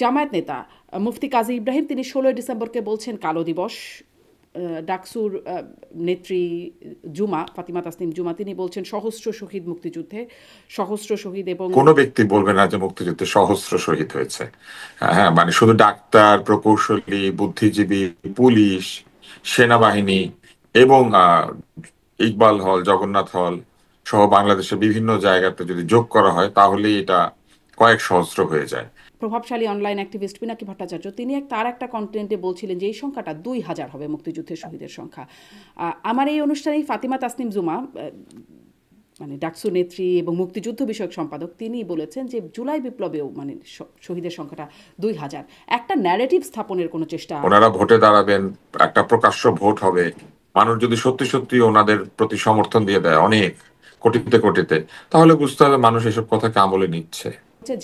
জামায়াত নেতা মুফতি কাজী ইব্রাহিম তিনি ১৬ ডিসেম্বরকে বলছেন কালো দিবস। ডাকসুর নেত্রী জুমা ফাতিমা তাসনিম জুমা তিনি বলছেন সহস্র শহীদ মুক্তিযুদ্ধে, সহস্র শহীদ এবং কোনো ব্যক্তি বলবে না যে মুক্তিযুদ্ধে সহস্র শহীদ হয়েছে। হ্যাঁ, মানে শুধু ডাক্তার, প্রকৌশলী, বুদ্ধিজীবী, পুলিশ, সেনাবাহিনী এবং ইকবাল হল, জগন্নাথ হল সহ বাংলাদেশের বিভিন্ন জায়গাতে যদি যোগ করা হয় তাহলে এটা কয়েক সহস্র হয়ে যায়। প্রভাবশালী অনলাইন অ্যাক্টিভিস্ট পিনাকি ভট্টাচার্য তিনি তার একটা কন্টেন্টে বলছিলেন যে এই সংখ্যাটা ২,০০০ হবে মুক্তিযুদ্ধের শহীদের সংখ্যা। আমার এই অনুষ্ঠানেই ফাতিমা তাসনিম জুমা মানে ডাকসু নেত্রী এবং মুক্তিযুদ্ধ বিষয়ক সম্পাদক তিনি বলেছেন যে জুলাই বিপ্লবেও মানে শহীদের সংখ্যাটা ২,০০০। একটা ন্যারেটিভ স্থাপনের কোনো চেষ্টা। ওনারা ভোটে দাঁড়াবেন, একটা প্রকাশ্য ভোট হবে, মানুষ যদি সত্যি সত্যি ওনাদের প্রতি সমর্থন দিয়ে দেয় অনেক কোটিতে কোটিতে, তাহলে বুঝতে হবে মানুষ এসব কথাকে আমলে নিচ্ছে।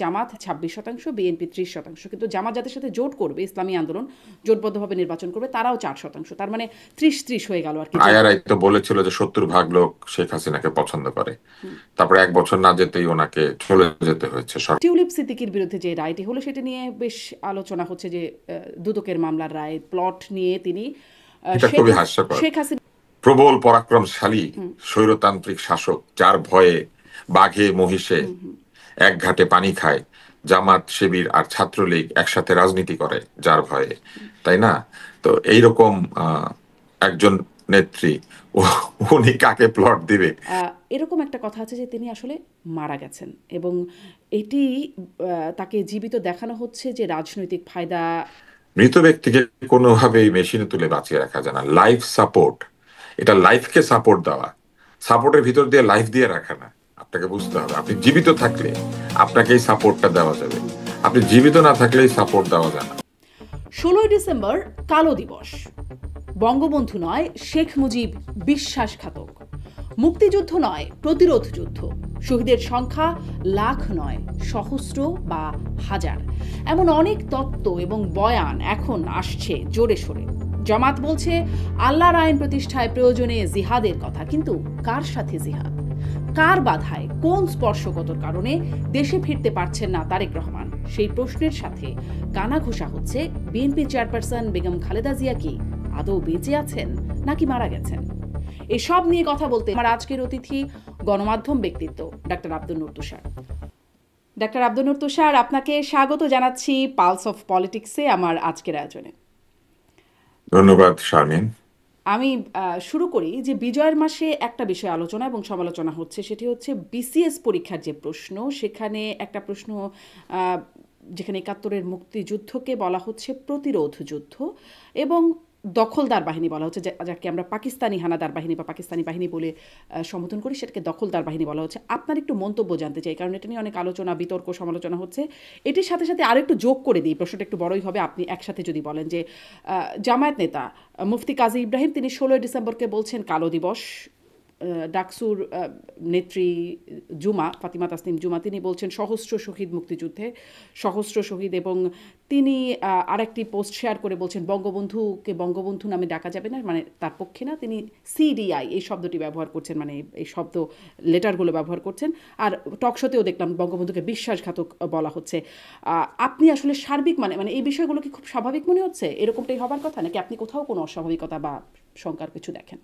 জামাত ২৬%, বিএনপি ৩০%, কিন্তু জামাত যাদের সাথে জোট করবে, ইসলামী আন্দোলন জোটবদ্ধভাবে নির্বাচন করবে, তারাও ৪%। তার মানে ৩০-৩০ হয়ে গেল আর কি। আইআরআই তো বলেছিল যে ৭০% লোক শেখ হাসিনাকে পছন্দ করে, তারপরে ১ বছর না যেতেই ওনাকে চলে যেতে হয়েছে। টিউলিপ সিদ্দিকীর বিরুদ্ধে যে রায়টি হলো সেটা নিয়ে বেশ আলোচনা হচ্ছে যে দুদকের মামলার রায় প্লট নিয়ে তিনি এটা খুবই হাস্যকর। শেখ হাসিনা প্রবল পরাক্রমশালী স্বৈরতান্ত্রিক শাসক যার ভয়ে বাঘে মহিষে এক ঘাটে পানি খায়, জামাত শিবির আর ছাত্রলীগ একসাথে রাজনীতি করে যার ভয়ে, তাই না? তো এইরকম একজন নেত্রী উনি কাকে প্লট দিবে? এরকম একটা কথা আছে যে তিনি আসলে মারা গেছেন এবং এটি তাকে জীবিত দেখানো হচ্ছে যে রাজনৈতিক ফায়দা। মৃত ব্যক্তিকে কোনোভাবেই মেশিনে তুলে বাঁচিয়ে রাখা যায় না। লাইফ সাপোর্ট, এটা লাইফকে সাপোর্ট দেওয়া, সাপোর্টের ভিতর দিয়ে লাইফ দিয়ে রাখা না। আপনাকে বুঝতে হবে আপনি জীবিত থাকলে আপনাকে এই সাপোর্টটা দেওয়া যাবে, আপনি জীবিত না থাকলে এই সাপোর্ট দেওয়া যায় না। ১৬ ডিসেম্বর কালো দিবস। বঙ্গবন্ধু নয় শেখ মুজিব বিশ্বাসঘাতক, মুক্তিযুদ্ধ নয় প্রতিরোধ যুদ্ধ, শহীদের সংখ্যা লাখ নয় সহস্র বা হাজার, এমন অনেক তত্ত্ব এবং বয়ান এখন আসছে জোরে সোরে। জামাত বলছে আল্লাহর আইন প্রতিষ্ঠায় প্রয়োজনে জিহাদের কথা, কিন্তু কার সাথে জিহাদ? কার বাধায়, কোন স্পর্শকতর কারণে দেশে ফিরতে পারছেন না তারেক রহমান? সেই প্রশ্নের সাথে কানাঘুষা হচ্ছে বিএনপি চেয়ারপারসন বেগম খালেদা জিয়া কি আদৌ বেঁচে আছেন নাকি মারা গেছেন? এসব নিয়ে কথা বলতে আমার আজকের অতিথি গণমাধ্যম ব্যক্তিত্ব ডাক্তার আব্দুল নূর তুষার। ডাক্তার আব্দুল নূর তুষার, আপনাকে স্বাগত জানাচ্ছি পালস অফ পলিটিক্সে আমার আজকের আয়োজনে। ধন্যবাদ শারমিন। আমি শুরু করি যে বিজয়ের মাসে একটা বিষয় আলোচনা এবং সমালোচনা হচ্ছে, সেটি হচ্ছে বিসিএস পরীক্ষার যে প্রশ্ন, সেখানে একটা প্রশ্ন যেখানে ৭১-এর মুক্তিযুদ্ধকে বলা হচ্ছে প্রতিরোধ যুদ্ধ এবং দখলদার বাহিনী বলা হচ্ছে, যাকে আমরা পাকিস্তানি হানাদার বাহিনী বা পাকিস্তানি বাহিনী বলে সম্বোধন করি, সেটাকে দখলদার বাহিনী বলা হচ্ছে। আপনার একটু মন্তব্য জানতে চাই, কারণ এটা নিয়ে অনেক আলোচনা, বিতর্ক, সমালোচনা হচ্ছে। এটির সাথে সাথে আরও একটু যোগ করে দিই, প্রশ্নটা একটু বড়ই হবে, আপনি একসাথে যদি বলেন যে জামায়াত নেতা মুফতি কাজী ইব্রাহিম তিনি ১৬ ডিসেম্বরকে বলছেন কালো দিবস। ডাকসুর নেত্রী জুমা ফাতিমা তাসনিম জুমা তিনি বলছেন সহস্র শহীদ মুক্তিযুদ্ধে, সহস্র শহীদ এবং তিনি আরেকটি পোস্ট শেয়ার করে বলছেন বঙ্গবন্ধুকে বঙ্গবন্ধু নামে ডাকা যাবে না, মানে তার পক্ষে না, তিনি সিডিআই এই শব্দটি ব্যবহার করছেন, মানে এই শব্দ লেটারগুলো ব্যবহার করছেন। আর টকশোতেও দেখলাম বঙ্গবন্ধুকে বিশ্বাসঘাতক বলা হচ্ছে। আপনি আসলে সার্বিক মানে এই বিষয়গুলো কি খুব স্বাভাবিক মনে হচ্ছে? এরকমটাই হবার কথা, নাকি আপনি কোথাও কোনো অস্বাভাবিকতা বা শঙ্কার কিছু দেখেন?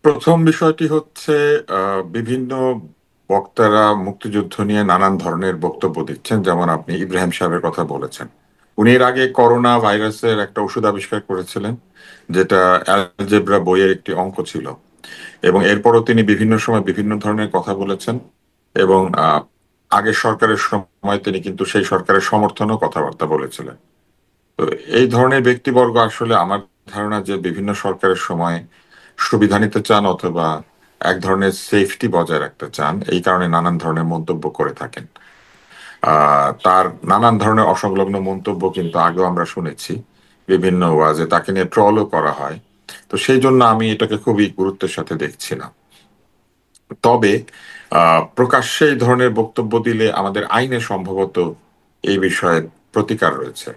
প্রথম বিষয়টি হচ্ছে বিভিন্ন বক্তারা মুক্তিযুদ্ধ নিয়ে নানান ধরনের বক্তব্য দিচ্ছেন, যেমন আপনি ইব্রাহিম সাহেবের কথা বলেছেন। উনি এর আগে করোনা ভাইরাসের একটা ওষুধ আবিষ্কার করেছিলেন, যেটা অ্যালজেব্রা বইয়ের একটি অঙ্ক ছিল, এবং এরপরও তিনি বিভিন্ন সময় বিভিন্ন ধরনের কথা বলেছেন। এবং আগের সরকারের সময় তিনি কিন্তু সেই সরকারের সমর্থনও কথাবার্তা বলেছিলেন। তো এই ধরনের ব্যক্তিবর্গ আসলে আমার ধারণা যে বিভিন্ন সরকারের সময় সুবিধা নিতে চান অথবা এক ধরনের সেফটি বজায় রাখতে চান, এই কারণে নানান ধরনের মন্তব্য করে থাকেন। তার নানান ধরনের অসংলগ্ন মন্তব্য কিন্তু আগেও আমরা শুনেছি, বিভিন্ন ওয়াজে তাকে নিয়ে ট্রলও করা হয়। তো সেই জন্য আমি এটাকে খুবই গুরুত্বের সাথে দেখছি না। তবে প্রকাশ্যে এই ধরনের বক্তব্য দিলে আমাদের আইনে সম্ভবত এই বিষয়ে প্রতিকার রয়েছে।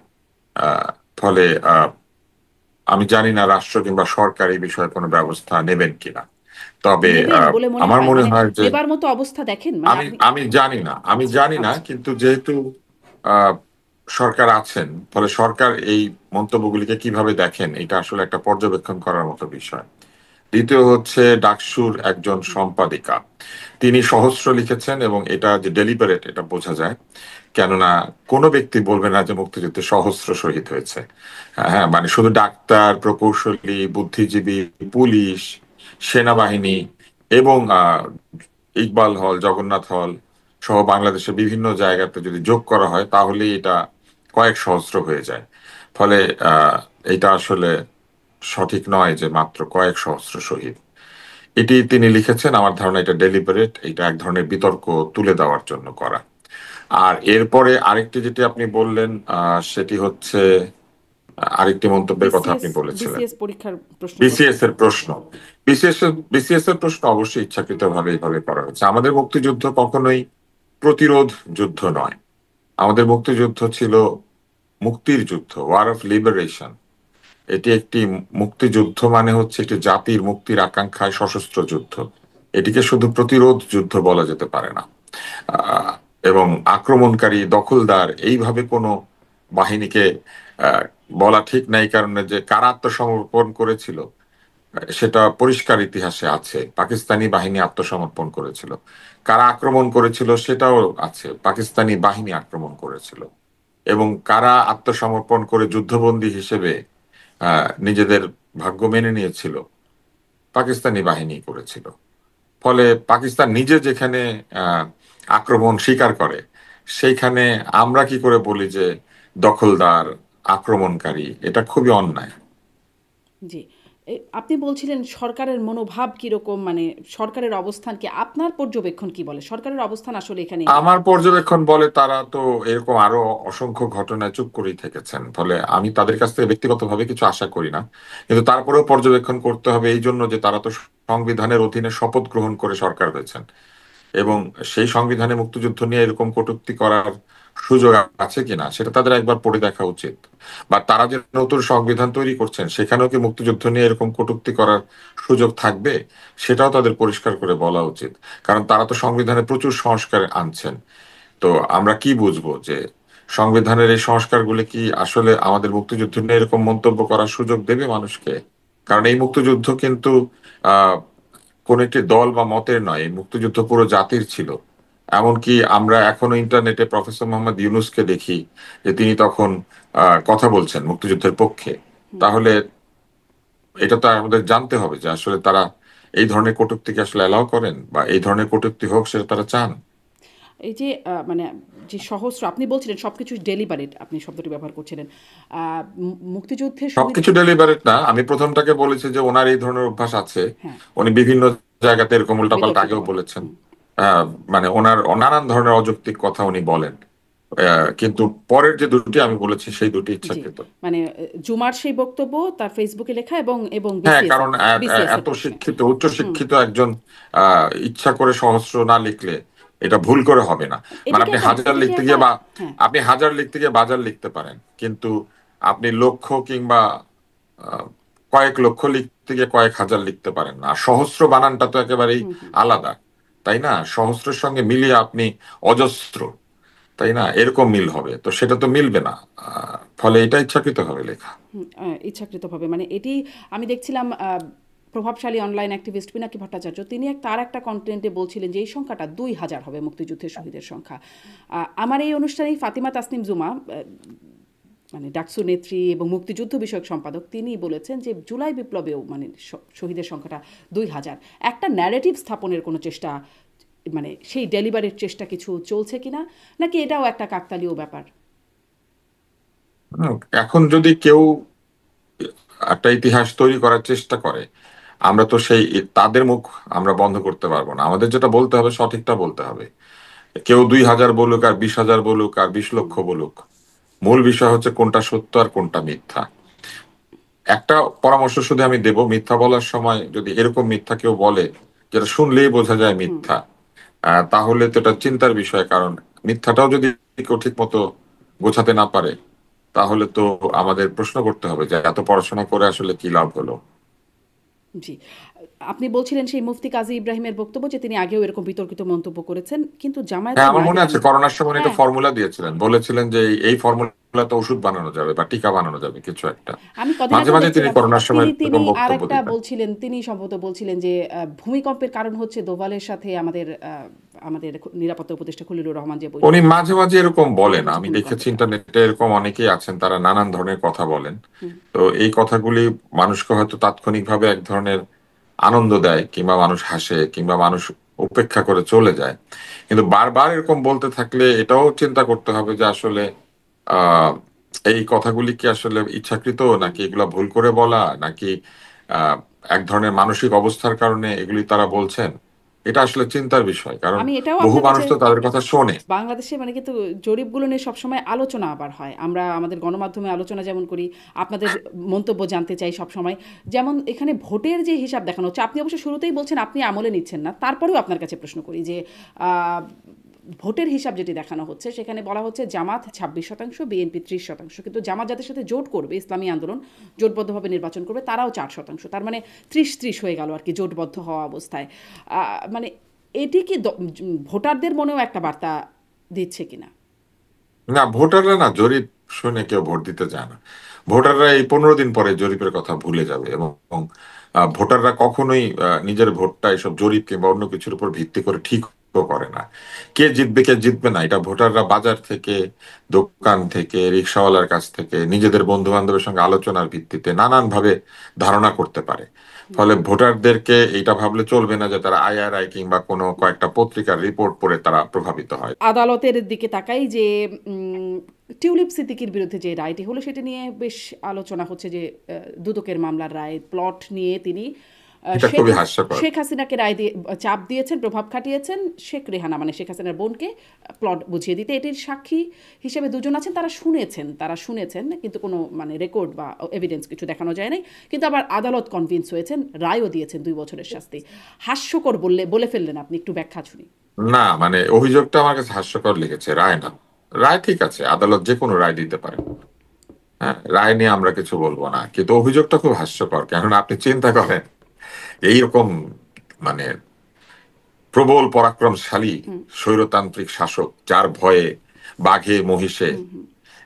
ফলে আমি জানি না রাষ্ট্র কিংবা সরকার এই বিষয়ে কোনো ব্যবস্থা নেবেন কিনা। তবে নেবেন বলে মনে আমার হয়, মনে মানে হয় যে নেবার মতো অবস্থা দেখেন, মানে আমি আপনি? আমি জানি না, আমি আচ্ছা, জানি না, আচ্ছা। কিন্তু যেহেতু আহ, সরকার আছেন, ফলে সরকার এই মন্তব্যগুলিকে কিভাবে দেখেন এটা আসলে একটা পর্যবেক্ষণ করার মতো বিষয়। দ্বিতীয় হচ্ছে ডাকসুর একজন হুম, সম্পাদিকা, তিনি সহস্র লিখেছেন এবং এটা যে ডেলিবারেট এটা বোঝা যায়। কেননা কোনো ব্যক্তি বলবে না যে মুক্তিযুদ্ধে সহস্র শহীদ হয়েছে। হ্যাঁ, মানে শুধু ডাক্তার, প্রকৌশলী, বুদ্ধিজীবী, পুলিশ, সেনাবাহিনী এবং ইকবাল হল, জগন্নাথ হল সহ বাংলাদেশের বিভিন্ন জায়গাতে যদি যোগ করা হয় তাহলে এটা কয়েক সহস্র হয়ে যায়। ফলে আহ, এটা আসলে সঠিক নয় যে মাত্র কয়েক সহস্র শহীদ। এটি তিনি লিখেছেন, আমার ধারণা এটা ডেলিবারেট, এটা এক ধরনের বিতর্ক তুলে দেওয়ার জন্য করা। আর এরপরে আরেকটি যেটি আপনি বললেন, সেটি হচ্ছে আরেকটি মন্তব্যের কথা বিসিএস আপনি বলেছিলেন, বিসিএস পরীক্ষার প্রশ্ন করছেন। বিসিএস এর প্রশ্ন। বিসিএস এর প্রশ্ন অবশ্যই ইচ্ছাকৃতভাবে এইভাবে করা হয়েছে। আমাদের মুক্তিযুদ্ধ কখনোই প্রতিরোধ যুদ্ধ নয়। আমাদের মুক্তিযুদ্ধ ছিল মুক্তির যুদ্ধ, ওয়ার অফ লিবারেশন। এটি একটি মুক্তিযুদ্ধ, মানে হচ্ছে একটি জাতির মুক্তির আকাঙ্ক্ষায় সশস্ত্র যুদ্ধ। এটিকে শুধু প্রতিরোধ যুদ্ধ বলা যেতে পারে না। আহ, এবং আক্রমণকারী, দখলদার এইভাবে কোনো বাহিনীকে আহ, বলা ঠিক নাই, কারণে যে কারা আত্মসমর্পণ করেছিল সেটা পরিষ্কার ইতিহাসে আছে। পাকিস্তানি বাহিনী আত্মসমর্পণ করেছিল। কারা আক্রমণ করেছিল সেটাও আছে, পাকিস্তানি বাহিনী আক্রমণ করেছিল। এবং কারা আত্মসমর্পণ করে যুদ্ধবন্দী হিসেবে নিজেদের ভাগ্য মেনে নিয়েছিল, পাকিস্তানি বাহিনী করেছিল। ফলে পাকিস্তান নিজে যেখানে আহ, আক্রমণ স্বীকার করে, সেইখানে আমরা কি করে বলি যে দখলদার, আক্রমণকারী? এটা খুবই অন্যায়। জি। আপনি বলছিলেন সরকারের মনোভাব কিরকম, মানে সরকারের অবস্থান কি? আপনার পর্যবেক্ষণ কি বলে? সরকারের অবস্থান আসলে এখানে আমার পর্যবেক্ষণ বলে তারা তো এরকম আরো অসংখ্য ঘটনায় চুপ করেই থেকেছেন, ফলে আমি তাদের কাছ থেকে ব্যক্তিগতভাবে কিছু আশা করি না। কিন্তু তারপরেও পর্যবেক্ষণ করতে হবে এই জন্য যে তারা তো সংবিধানের অধীনে শপথ গ্রহণ করে সরকার হয়েছেন, এবং সেই সংবিধানে মুক্তিযুদ্ধ নিয়ে এরকম কটূক্তি করার সুযোগ আছে কিনা সেটা তাদের একবার পড়ে দেখা উচিত। বা তারা যে নতুন সংবিধান তৈরি করছেন সেখানেও কি মুক্তিযুদ্ধ নিয়ে এরকম কটূক্তি করার সুযোগ থাকবে, সেটাও তাদের পরিষ্কার করে বলা উচিত। কারণ তারা তো সংবিধানে প্রচুর সংস্কার আনছেন। তো আমরা কি বুঝবো যে সংবিধানের এই সংস্কারগুলি কি আসলে আমাদের মুক্তিযুদ্ধ নিয়ে এরকম মন্তব্য করার সুযোগ দেবে মানুষকে? কারণ এই মুক্তিযুদ্ধ কিন্তু আহ কোন একটি দল বা মতের নয়, এই মুক্তিযুদ্ধ পুরো জাতির ছিল। এমনকি আমরা এখনো ইন্টারনেটে প্রফেসর মোহাম্মদ ইউনূসকে দেখি যে তিনি তখন কথা বলছেন মুক্তিযুদ্ধের পক্ষে। তাহলে এটা তো আমাদের জানতে হবে যে আসলে তারা এই ধরনের কটূক্তিকে আসলে অ্যালাউ করেন, বা এই ধরনের কটূক্তি হোক সেটা তারা চান। এই যে মানে যে সহস্র আপনি বলছিলেন সবকিছু ডেলিবারেট, আপনি শব্দটি ব্যবহার করছিলেন। মুক্তিযুদ্ধের শহীদ। সবকিছু ডেলিভারেট না, আমি প্রথমটাকে বলেছি যে ওনার এই ধরনের অভ্যাস আছে। হ্যাঁ, উনি বিভিন্ন জায়গাতে এরকম উল্টাপাল্টা বিতর্কিত আগেও বলে। বলেছেন। হুম, মানে ওনার নানান ধরনের অযৌক্তিক কথা উনি বলেন। কিন্তু পরের যে দুটি আমি বলেছি সেই দুটি জি। ইচ্ছাকৃত। মানে জুমার সেই বক্তব্য তার ফেসবুকে লেখা এবং এবং হ্যাঁ, বিসিএস এর কারণ বিসিএস এর এত প্রশ্নে। শিক্ষিত, উচ্চ হুম। শিক্ষিত একজন ইচ্ছা করে সহস্র না লিখলে এটা ভুল করে হবে না। মানে আপনি হাজার এটা কি লিখতে একটা? গিয়ে বা হ্যাঁ। আপনি হাজার লিখতে গিয়ে বাজার লিখতে পারেন, কিন্তু আপনি লক্ষ কিংবা আহ, কয়েক লক্ষ লিখতে গিয়ে কয়েক হাজার লিখতে পারেন না। আর সহস্র বানানটা তো একেবারেই হুম, হুম। আলাদা, তাই না? সহস্রের সঙ্গে মিলিয়ে আপনি অজস্র, তাই না, এরকম মিল হবে, তো সেটা তো মিলবে না। ফলে এটা ইচ্ছাকৃত হবে লেখা। হুম, ইচ্ছাকৃতভাবে, মানে এটি আমি দেখছিলাম প্রভাবশালী অনলাইন অ্যাক্টিভিস্ট পিনাকি ভট্টাচার্য তিনি তার একটা কন্টেন্টে বলছিলেন যে এই সংখ্যাটা 2000 হবে মুক্তিযুদ্ধের শহীদের সংখ্যা। আমার এই অনুষ্ঠানেই ফাতিমা তাসনিম জুমা, মানে ডাকসু নেত্রী এবং মুক্তিযুদ্ধ বিষয়ক সম্পাদক, তিনি বলেছেন যে জুলাই বিপ্লবেও মানে শহীদের সংখ্যাটা 2000। একটা ন্যারেটিভ স্থাপনের কোনো চেষ্টা, মানে সেই ডেলিভারির চেষ্টা কিছু চলছে কিনা, নাকি এটাও একটা কাকতালীয় ব্যাপার? এখন যদি কেউ একটা ইতিহাস তৈরি করার চেষ্টা করে, আমরা তো সেই তাদের মুখ আমরা বন্ধ করতে পারবো না। আমাদের যেটা বলতে হবে সঠিকটা বলতে হবে। কেউ 2000 বলুক আর 20,000 বলুক আর 20 লক্ষ বলুক, মূল বিষয় হচ্ছে কোনটা সত্য আর কোনটা মিথ্যা। একটা পরামর্শ শুধু আমি দেব, মিথ্যা বলার সময় যদি এরকম মিথ্যা কেউ বলে যেটা শুনলেই বোঝা যায় মিথ্যা, তাহলে তো এটা চিন্তার বিষয়। কারণ মিথ্যাটাও যদি কেউ ঠিক মতো গোছাতে না পারে, তাহলে তো আমাদের প্রশ্ন করতে হবে যে এত পড়াশোনা করে আসলে কি লাভ হলো। জি। আপনি বলছিলেন সেই মুফতি কাজী ইব্রাহিমের বক্তব্য যে তিনি আগেও এরকম বিতর্কিত মন্তব্য করেছেন। কিন্তু হ্যাঁ, জামায়াতের আমার মনে আছে নায়েবে করোনার সময় একটা হ্যাঁ, ফর্মুলা দিয়েছিলেন, বলেছিলেন যে এই ফর্মুলাতে ওষুধ বানানো যাবে বা টিকা বানানো যাবে কিছু একটা। আমি কদিন মাঝে আগেও মাঝে তিনি দেখছিলাম করোনার সময় তিনি এরকম আর বক্তব্য একটা দিতেন। বলছিলেন, তিনি সম্ভবত বলছিলেন যে ভূমিকম্পের কারণ হচ্ছে দোভালের সাথে আমাদের নিরাপত্তা উপদেষ্টা খলিলুর রহমান যে উনি বৈঠকটা মাঝে মাঝে এরকম এটা বলেন, হচ্ছে আমি দেখেছি ভূমিকম্পের কারণ। ইন্টারনেটে এরকম অনেকেই আছেন, তারা নানান ধরনের কথা বলেন। হুম। তো এই কথাগুলি মানুষকে হয়তো তাৎক্ষণিকভাবে এক ধরনের আনন্দ দেয়, কিংবা মানুষ হাসে, কিংবা মানুষ উপেক্ষা করে চলে যায়। কিন্তু বারবার এরকম বলতে থাকলে এটাও চিন্তা করতে হবে যে আসলে আহ এই কথাগুলি কি আসলে ইচ্ছাকৃত, নাকি এগুলা ভুল করে বলা, নাকি আহ এক ধরনের মানসিক অবস্থার কারণে এগুলি তারা বলছেন। এটা আসলে চিন্তার বিষয়, কারণ আমি এটাও বহু আপনার মানুষ কাছে তো তাদের কথা শোনে। বাংলাদেশে মানে কিন্তু জরিপগুলো নিয়ে সবসময় আলোচনা আবার হয়, আমরা আমাদের গণমাধ্যমে আলোচনা যেমন করি, আপনাদের মন্তব্য জানতে চাই সব সময়। যেমন এখানে ভোটের যে হিসাব দেখানো হচ্ছে, আপনি অবশ্য শুরুতেই বলছেন আপনি আমলে নিচ্ছেন না, তারপরেও আপনার কাছে প্রশ্ন করি যে আহ, ভোটের হিসাব যেটি দেখানো হচ্ছে সেখানে বলা হচ্ছে জামাত 26%, বিএনপি 30%, কিন্তু জামাত যাদের সাথে জোট করবে, ইসলামী আন্দোলন জোটবদ্ধভাবে নির্বাচন করবে, তারাও 4%। তার মানে 30-30 হয়ে গেল আর কি জোটবদ্ধ হওয়া অবস্থায়। মানে এটি কি ভোটারদের মনেও একটা বার্তা দিচ্ছে কিনা? না, ভোটাররা না জরিপ শুনে কেউ ভোট দিতে চায় না। ভোটাররা এই 15 দিন পরে জরিপের কথা ভুলে যাবে, এবং ভোটাররা কখনোই নিজের ভোটটা এসব জরিপ কিংবা অন্য কিছুর উপর ভিত্তি করে ঠিক করে না। কে জিতবে কে জিতবে না, এটা ভোটাররা বাজার থেকে, দোকান থেকে, রিক্সাওয়ালার কাছ থেকে, নিজেদের বন্ধু বান্ধবের সঙ্গে আলোচনার ভিত্তিতে নানান ভাবে ধারণা করতে পারে। ফলে ভোটারদেরকে এইটা ভাবলে চলবে না যে তারা আইআরআই কিংবা কোনো কয়েকটা পত্রিকার রিপোর্ট পড়ে তারা প্রভাবিত হয়। আদালতের দিকে তাকাই যে উম, টিউলিপ সিদ্দিকীর বিরুদ্ধে যে রায়টি হলো সেটা নিয়ে বেশ আলোচনা হচ্ছে যে দুদকের মামলার রায় প্লট নিয়ে তিনি এটা খুবই হাস্যকর। শেখ হাসিনাকে রায় দিয়ে চাপ দিয়েছেন, প্রভাব খাটিয়েছেন শেখ রেহানা মানে শেখ হাসিনার বোনকে প্লট বুঝিয়ে দিতে। এটির সাক্ষী হিসেবে দুজন আছেন, তারা শুনেছেন কিন্তু কোনো মানে রেকর্ড বা এভিডেন্স কিছু দেখানো যায় নাই। কিন্তু আবার আদালত কনভিন্স হয়েছেন, রায়ও দিয়েছেন 2 বছরের শাস্তি। হাস্যকর বলে ফেললেন আপনি, একটু ব্যাখ্যা শুনি। না, মানে অভিযোগটা আমার কাছে হাস্যকর লেগেছে, রায় না। রায় ঠিক আছে, আদালত যে কোনো রায় দিতে পারে। হ্যাঁ, রায় নিয়ে আমরা কিছু বলবো না, কিন্তু অভিযোগটা খুব হাস্যকর। কেননা আপনি চিন্তা করেন, এইরকম মানে প্রবল পরাক্রমশালী স্বৈরতান্ত্রিক শাসক, যার ভয়ে বাঘে মহিষে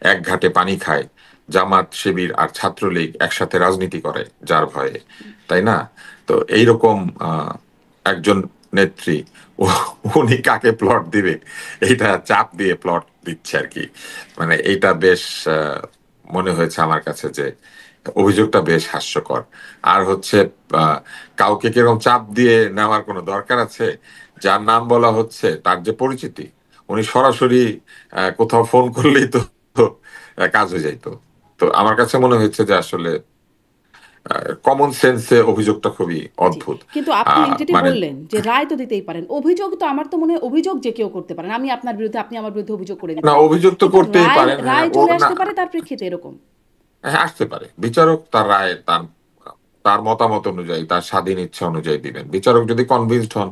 এক ঘাটে পানি খায়, জামাত শিবির আর ছাত্রলীগ একসাথে রাজনীতি করে যার ভয়ে, তাই না? তো এইরকম একজন নেত্রী, উনি কাকে প্লট দিবে, এইটা চাপ দিয়ে প্লট দিচ্ছে আর কি। মানে এইটা বেশ মনে হয়েছে আমার কাছে যে অভিযোগটা বেশ হাস্যকর। আর হচ্ছে কাউকে কিরকম চাপ দিয়ে নেওয়ার কোনো দরকার আছে? যার নাম বলা হচ্ছে তার যে পরিচিতি, উনি সরাসরি কোথাও ফোন করলেই তো তো, কাজ হয়ে যাইতো। তো আমার কাছে মনে হয়েছে যে আসলে কমন সেন্সে অভিযোগটা খুবই জি, অদ্ভুত। কিন্তু আপনি যেটি মানে বললেন যে রায় তো দিতেই পারেন, অভিযোগ তো আমার তো মনে হয় অভিযোগ যে কেউ করতে পারেন, আমি আপনার বিরুদ্ধে, আপনি আমার বিরুদ্ধে অভিযোগ করে দিতে না, পারেন, অভিযোগ তো কিন্তু করতেই রায় পারেন, হ্যাঁ রায় ও চলে না। আসতে পারে তার প্রেক্ষিতে এরকম। হ্যাঁ, আসতে পারে, বিচারক তার রায় তার তার মতামত অনুযায়ী, তার স্বাধীন ইচ্ছা অনুযায়ী দিবেন। বিচারক যদি কনভিন্সড হন,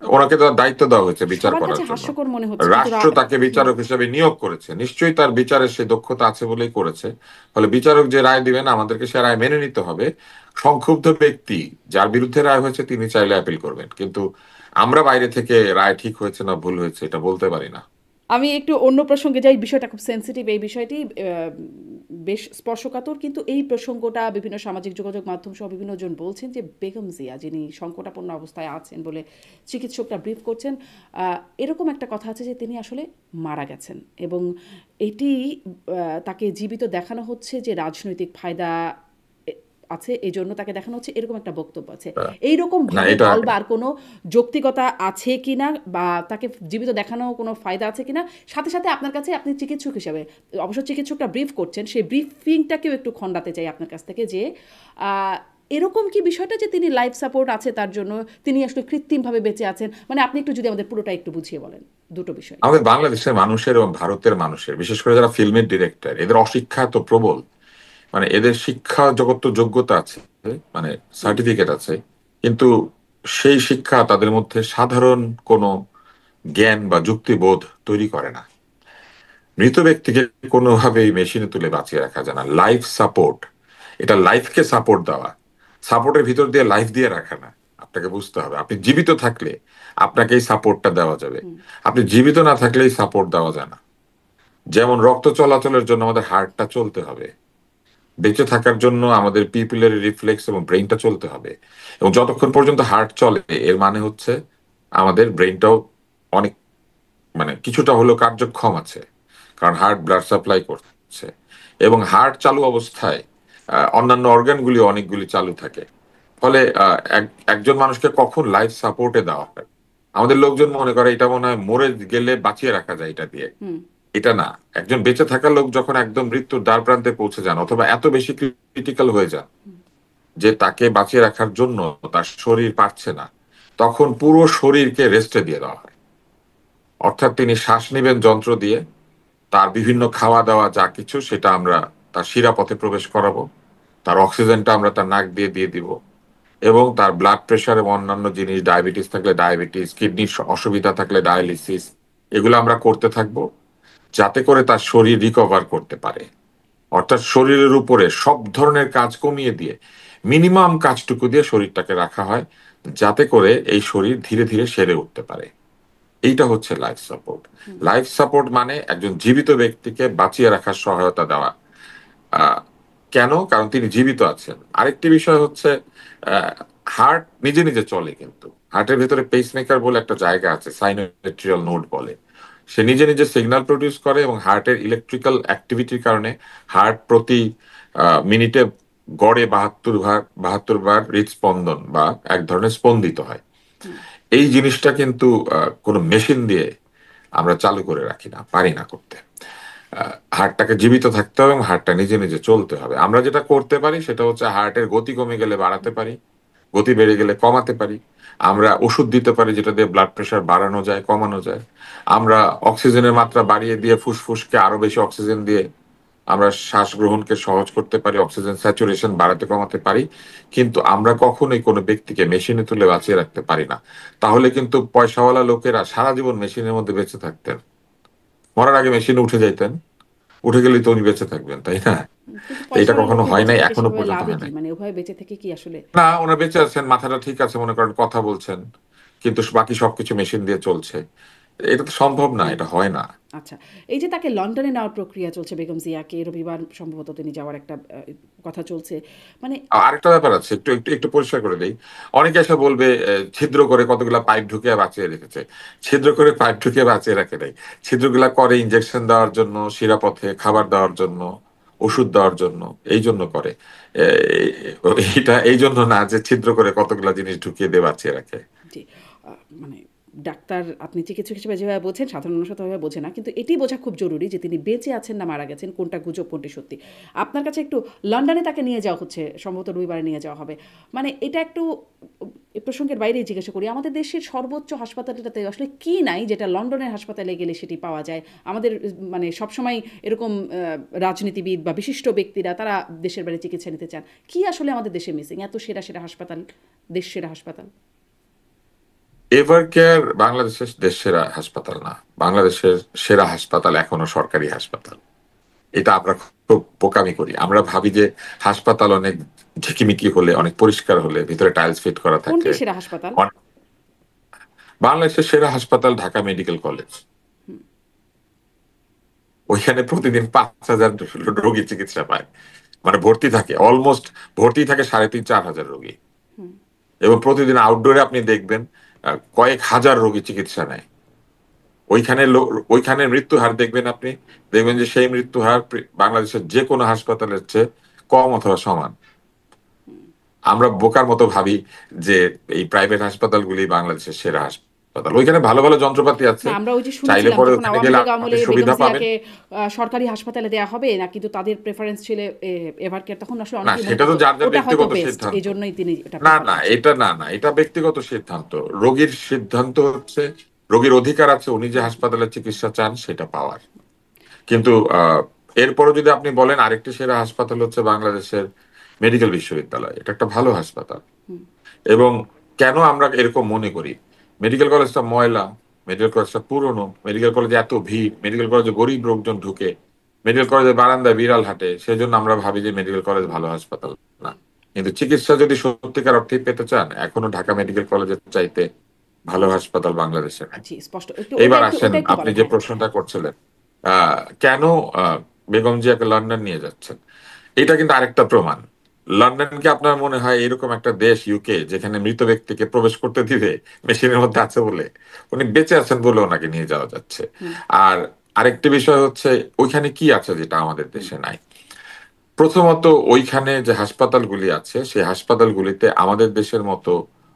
ওনাকে তো দায়িত্ব দেওয়া হয়েছে বিচার সবার কাছে করার জন্য। হাস্যকর মনে হচ্ছে কিন্তু রাষ্ট্র তাকে বিচারক হিসেবে নিয়োগ করেছে, নিশ্চয়ই তার বিচারের সে দক্ষতা আছে বলেই করেছে। ফলে বিচারক যে রায় দিবেন, আমাদেরকে সে রায় মেনে নিতে হবে। সংক্ষুব্ধ ব্যক্তি যার বিরুদ্ধে রায় হয়েছে তিনি চাইলে অ্যাপিল করবেন, কিন্তু আমরা বাইরে থেকে রায় ঠিক হয়েছে না ভুল হয়েছে এটা বলতে পারি না। আমি একটু অন্য প্রসঙ্গে যাই, বিষয়টা খুব সেন্সিটিভ, এই বিষয়টি বেশ স্পর্শকাতর, কিন্তু এই প্রসঙ্গটা বিভিন্ন সামাজিক যোগাযোগ মাধ্যম সহ বিভিন্ন জন বলছেন যে বেগম জিয়া যিনি সংকটাপন্ন অবস্থায় আছেন বলে চিকিৎসকরা ব্রিফ করছেন, এরকম একটা কথা আছে যে তিনি আসলে মারা গেছেন, এবং এটি তাকে জীবিত দেখানো হচ্ছে যে রাজনৈতিক ফায়দা আছে, এই জন্য তাকে দেখানো হচ্ছে, এরকম একটা বক্তব্য আছে। আহ, এইরকম না, ভাবে এটা বলবার কোনো যৌক্তিকতা আছে কিনা, বা তাকে জীবিত দেখানো কোনো ফায়দা আছে কিনা? সাথে সাথে আপনার কাছে, আপনি চিকিৎসক হিসেবে, অবশ্য চিকিৎসকরা ব্রিফ করছেন, সেই ব্রিফিংটাকেও একটু খণ্ডাতে চাই আপনার কাছ থেকে যে আহ, এরকম কি বিষয়টা যে তিনি লাইফ সাপোর্ট আছে তার জন্য তিনি আসলে কৃত্রিমভাবে বেঁচে আছেন, মানে আপনি একটু যদি আমাদের পুরোটা একটু বুঝিয়ে বলেন দুটো বিষয়। আমাদের বাংলাদেশের মানুষের এবং ভারতের মানুষের, বিশেষ করে যারা ফিল্মের ডিরেক্টর, এদের অশিক্ষা তো প্রবল। মানে এদের শিক্ষা জগৎ তো যোগ্যতা আছে, মানে হুম। সার্টিফিকেট আছে, কিন্তু সেই শিক্ষা তাদের মধ্যে সাধারণ কোনো জ্ঞান বা যুক্তিবোধ তৈরি করে না। মৃত ব্যক্তিকে কোনোভাবেই মেশিনে তুলে বাঁচিয়ে রাখা যায় না। লাইফ সাপোর্ট, এটা লাইফকে সাপোর্ট দেওয়া। সাপোর্টের ভিতর দিয়ে লাইফ দিয়ে রাখা না। আপনাকে বুঝতে হবে আপনি জীবিত থাকলে আপনাকে এই সাপোর্টটা দেওয়া যাবে, হুম আপনি জীবিত না থাকলে এই সাপোর্ট দেওয়া যায় না। যেমন রক্ত চলাচলের জন্য আমাদের হার্টটা চলতে হবে, বেঁচে থাকার জন্য আমাদের পিপিলারি রিফ্লেক্স এবং ব্রেইনটা চলতে হবে। এবং যতক্ষণ পর্যন্ত হার্ট চলে এর মানে হচ্ছে আমাদের ব্রেইনটাও অনেক মানে কিছুটা হলেও কার্যক্ষম আছে, কারণ হার্ট ব্লাড সাপ্লাই করছে। এবং হার্ট চালু অবস্থায় অন্যান্য অর্গানগুলি অনেকগুলি চালু থাকে। ফলে একজন মানুষকে কখন লাইফ সাপোর্টে দেওয়া হয়, আমাদের লোকজন মনে করে এটা মনে হয় মরে গেলে বাঁচিয়ে রাখা যায় এটা দিয়ে। হুম এটা না। একজন বেঁচে থাকা লোক যখন একদম মৃত্যুর দ্বার প্রান্তে পৌঁছে যান অথবা এত বেশি ক্রিটিক্যাল হয়ে যান হুম যে তাকে বাঁচিয়ে রাখার জন্য তার শরীর পারছে না, তখন পুরো শরীরকে রেস্টে দিয়ে দেওয়া হয়। অর্থাৎ তিনি শ্বাস নেবেন যন্ত্র দিয়ে, তার বিভিন্ন খাওয়া দাওয়া যা কিছু সেটা আমরা তার শিরাপথে প্রবেশ করাবো, তার অক্সিজেনটা আমরা তার নাক দিয়ে দিয়ে দিব, এবং তার ব্লাড প্রেশার এবং অন্যান্য জিনিস, ডায়াবেটিস থাকলে ডায়াবেটিস, কিডনির অসুবিধা থাকলে ডায়ালিসিস, এগুলো আমরা করতে থাকবো যাতে করে তার শরীর রিকভার করতে পারে। অর্থাৎ শরীরের উপরে সব ধরনের কাজ কমিয়ে দিয়ে মিনিমাম কাজটুকু দিয়ে শরীরটাকে রাখা হয় যাতে করে এই শরীর ধীরে ধীরে সেরে উঠতে পারে। এইটা হচ্ছে লাইফ সাপোর্ট। হুম লাইফ সাপোর্ট মানে একজন জীবিত ব্যক্তিকে বাঁচিয়ে রাখার সহায়তা দেওয়া। আহ, কেন? কারণ তিনি জীবিত আছেন। আরেকটি বিষয় হচ্ছে হার্ট নিজে নিজে চলে, কিন্তু হার্টের ভেতরে পেসমেকার বলে একটা জায়গা আছে, সাইনোমেট্রিয়াল নোড বলে। সে নিজে নিজে সিগন্যাল প্রডিউস করে এবং হার্টের ইলেকট্রিক্যাল অ্যাক্টিভিটির কারণে হার্ট প্রতি মিনিটে গড়ে 72 বার হৃদস্পন্দন বা এক ধরনের স্পন্দিত হয়। হুম এই জিনিসটা কিন্তু কোনো মেশিন দিয়ে আমরা চালু করে রাখি না, পারি না করতে। হার্টটাকে জীবিত থাকতে হবে এবং হার্টটা নিজে নিজে চলতে হবে। আমরা যেটা করতে পারি সেটা হচ্ছে হার্টের গতি কমে গেলে বাড়াতে পারি, গতি বেড়ে গেলে কমাতে পারি। আমরা ওষুধ দিতে পারি যেটা দিয়ে ব্লাড প্রেশার বাড়ানো যায়, কমানো যায়। আমরা অক্সিজেনের মাত্রা বাড়িয়ে দিয়ে ফুসফুসকে আরো বেশি অক্সিজেন দিয়ে আমরা শ্বাস গ্রহণকে সহজ করতে পারি, অক্সিজেন স্যাচুরেশন বাড়াতে কমাতে পারি। কিন্তু আমরা কখনোই কোনো ব্যক্তিকে মেশিনে তুলে বাঁচিয়ে রাখতে পারি না। তাহলে কিন্তু পয়সাওয়ালা লোকেরা সারা জীবন মেশিনের মধ্যে বেঁচে থাকতেন, মরার আগে মেশিনে উঠে যাইতেন, উঠে গেলেই তো উনি বেঁচে থাকবেন, তাই না? কিন্তু তো এটা পয়সাওয়ালা কখনো লোকের হয় বেঁচে নাই, থেকে এখনো সেভাবে পর্যন্ত লাভে হয় কি, নাই। মানে ওভাবে বেঁচে থেকে কি আসলে? না, ওনার বেঁচে আছেন, মাথাটা ঠিক আছে, মনে করেন কথা বলছেন, কিন্তু বাকি সবকিছু মেশিন দিয়ে চলছে। এটা তো সম্ভব না, হুম এটা হয় না। আচ্ছা, এই যে তাকে লন্ডনে নেওয়ার প্রক্রিয়া চলছে, বেগম জিয়াকে রবিবার সম্ভবত তিনি যাওয়ার একটা কথা চলছে, মানে আরেকটা ব্যাপার আছে, একটু একটু একটু পরিষ্কার করে দেই। অনেকে এসে বলবে ছিদ্র করে কতগুলা পাইপ ঢুকিয়ে বাঁচিয়ে রেখেছে। ছিদ্র করে পাইপ ঢুকিয়ে বাঁচিয়ে রাখে নাই। ছিদ্রগুলা করে ইনজেকশন দেওয়ার জন্য, শিরাপথে খাবার দেওয়ার জন্য, ওষুধ দেওয়ার জন্য, এই জন্য করে। এ, এইটা এই জন্য না যে ছিদ্র করে কতগুলা জিনিস ঢুকিয়ে দিয়ে বাঁচিয়ে রাখে। জি, মানে ডাক্তার আপনি চিকিৎসক হিসেবে যেভাবে বোঝেন সাধারণ মানুষ তো ওইভাবে বোঝে না, কিন্তু এটি বোঝা খুব জরুরি যে তিনি বেঁচে আছেন না মারা গেছেন, কোনটা গুজব কোনটি সত্যি। আপনার কাছে একটু, লন্ডনে তাকে নিয়ে যাওয়া হচ্ছে, সম্ভবত রবিবারে নিয়ে যাওয়া হবে, মানে এটা একটু এ প্রসঙ্গের বাইরেই জিজ্ঞাসা করি, আমাদের দেশের সর্বোচ্চ হাসপাতালটাতে আসলে কি নাই যেটা লন্ডনের হাসপাতালে গেলে সেটি পাওয়া যায়? আমাদের মানে সবসময় এরকম রাজনীতিবিদ বা বিশিষ্ট ব্যক্তিরা তারা দেশের বাইরে চিকিৎসা নিতে চান, কি আসলে আমাদের দেশে মিসিং এত সেরা সেরা হাসপাতাল, দেশ সেরা হাসপাতাল? এভার কেয়ার বাংলাদেশের দেশ সেরা হাসপাতাল না। বাংলাদেশের সেরা হাসপাতাল এখনো সরকারি হাসপাতাল। এটা আমরা খুব বোকামি করি। আমরা ভাবি যে হাসপাতাল অনেক ঝিকিমিকি হলে, অনেক পরিষ্কার হলে, ভিতরে টাইলস ফিট করা কোনটি থাকলে সেরা হাসপাতাল? বাংলাদেশের সেরা হাসপাতাল ঢাকা মেডিকেল কলেজ। ওইখানে প্রতিদিন 5,000 রোগী চিকিৎসা পায়, মানে ভর্তি থাকে অলমোস্ট, ভর্তি থাকে 3,500-4,000 রোগী। এবং প্রতিদিন আউটডোরে আপনি দেখবেন কয়েক হাজার রোগী চিকিৎসা নেয় ওইখানে। ওইখানে মৃত্যু হার দেখবেন, আপনি দেখবেন যে সেই মৃত্যু হার বাংলাদেশের যে কোনো হাসপাতালের চেয়ে কম অথবা সমান। আমরা বোকার মতো ভাবি যে এই প্রাইভেট হাসপাতালগুলি বাংলাদেশের সেরা হাসপাতাল। ওইখানে ভালো ভালো যন্ত্রপাতি আছে, না, আমরা ওই যে চাইলে শুনেছিলাম পরে তখন ওখানে আওয়ামী গেলে লীগ আপনি আমলে বেগম সুবিধা পাবেন। জিয়াকে সরকারি হাসপাতালে দেয়া হবে না, কিন্তু তাদের প্রেফারেন্স ছিল এভার কেয়ার, তখন আসলে না, অনেকেই মনে সেটা তো করতো যার যার ওটা হয়তো ব্যক্তিগত বেস্ট, এই সিদ্ধান্ত। জন্যই তিনি এটা না প্রেফার না, করছেন। এটা না না, এটা ব্যক্তিগত সিদ্ধান্ত। রোগীর সিদ্ধান্ত হচ্ছে, রোগীর অধিকার আছে উনি যে হাসপাতালে চিকিৎসা চান সেটা পাওয়ার। কিন্তু এরপরও যদি আপনি বলেন আরেকটি সেরা হাসপাতাল হচ্ছে বাংলাদেশের মেডিকেল বিশ্ববিদ্যালয়। এটা একটা ভালো হাসপাতাল। এবং কেন আমরা এরকম মনে করি? মেডিকেল কলেজটা ময়লা, মেডিকেল কলেজটা পুরনো, মেডিকেল কলেজে এত ভিড়, মেডিকেল কলেজে গরিব লোকজন ঢুকে, মেডিকেল কলেজের বারান্দায় বিড়াল হাঁটে, সেজন্য আমরা ভাবি যে মেডিকেল কলেজ ভালো হাসপাতাল না। কিন্তু চিকিৎসা যদি সত্যিকার অর্থে পেতে চান, এখনো ঢাকা মেডিকেল কলেজের চাইতে ভালো হাসপাতাল বাংলাদেশে নাই। জি, স্পষ্ট একটু এইবার আসেন, ওটা একটু আপনি বলেন, যে হ্যাঁ। প্রশ্নটা করছিলেন, কেন বেগম জিয়াকে লন্ডন নিয়ে যাচ্ছেন, এটা কিন্তু আরেকটা প্রমাণ। লন্ডন কি আপনার মনে হয় এরকম একটা দেশ, ইউকে, যেখানে মৃত ব্যক্তিকে প্রবেশ করতে দিবে মেশিনের মধ্যে আছে বলে? উনি বেঁচে আছেন বলে ওনাকে নিয়ে যাওয়া যাচ্ছে। হুম, আর আরেকটি বিষয় হচ্ছে, ওইখানে কি আছে যেটা আমাদের হুম, দেশে নাই? প্রথমত, ওইখানে যে হাসপাতালগুলি আছে সেই হাসপাতালগুলিতে আমাদের দেশের মতো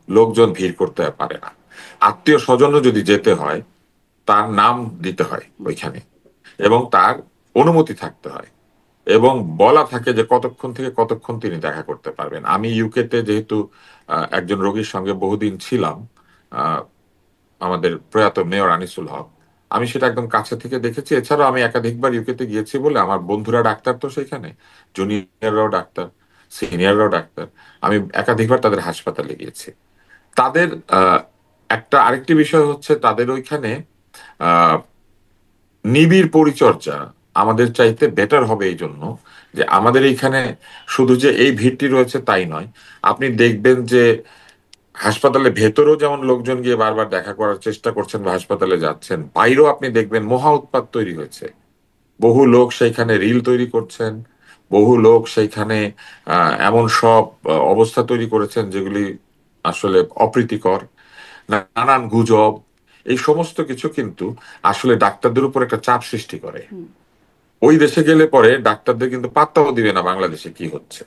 লোকজন ভিড় করতে পারে না। আত্মীয় স্বজনও যদি যেতে হয়, তার নাম দিতে হয় হুম, ওইখানে, এবং তার অনুমতি থাকতে হয়, এবং বলা থাকে যে কতক্ষণ থেকে কতক্ষণ তিনি দেখা করতে পারবেন। আমি ইউকেতে যেহেতু একজন রোগীর সঙ্গে বহুদিন ছিলাম, আহ, আমাদের প্রয়াত মেয়র আনিসুল হক, আমি সেটা একদম কাছে থেকে দেখেছি। এছাড়াও আমি একাধিকবার ইউকেতে গিয়েছি বলে আমার বন্ধুরা ডাক্তার, তো সেখানে জুনিয়ররাও ডাক্তার, সিনিয়ররাও ডাক্তার, আমি একাধিকবার তাদের হাসপাতালে গিয়েছি। তাদের আহ, একটা আরেকটি বিষয় হচ্ছে, তাদের ওইখানে আহ, নিবিড় পরিচর্যা আমাদের চাইতে বেটার হবে এই জন্য যে আমাদের এইখানে শুধু যে এই ভিড়টি রয়েছে তাই নয়। আপনি দেখবেন যে হাসপাতালের ভেতরেও যেমন লোকজন গিয়ে বারবার দেখা করার চেষ্টা করছেন বা হাসপাতালে যাচ্ছেন, বাইরেও আপনি দেখবেন মহা উৎপাত তৈরি হয়েছে। বহু লোক সেইখানে রিল তৈরি করছেন, বহু লোক সেইখানে এমন সব অবস্থা তৈরি করেছেন যেগুলি আসলে অপ্রীতিকর, নানান গুজব, এই সমস্ত কিছু কিন্তু আসলে ডাক্তারদের উপর একটা চাপ সৃষ্টি করে। হুম। ওই দেশে গেলে পরে ডাক্তারদের কিন্তু পাত্তাও দিবে না বাংলাদেশে কি হচ্ছে।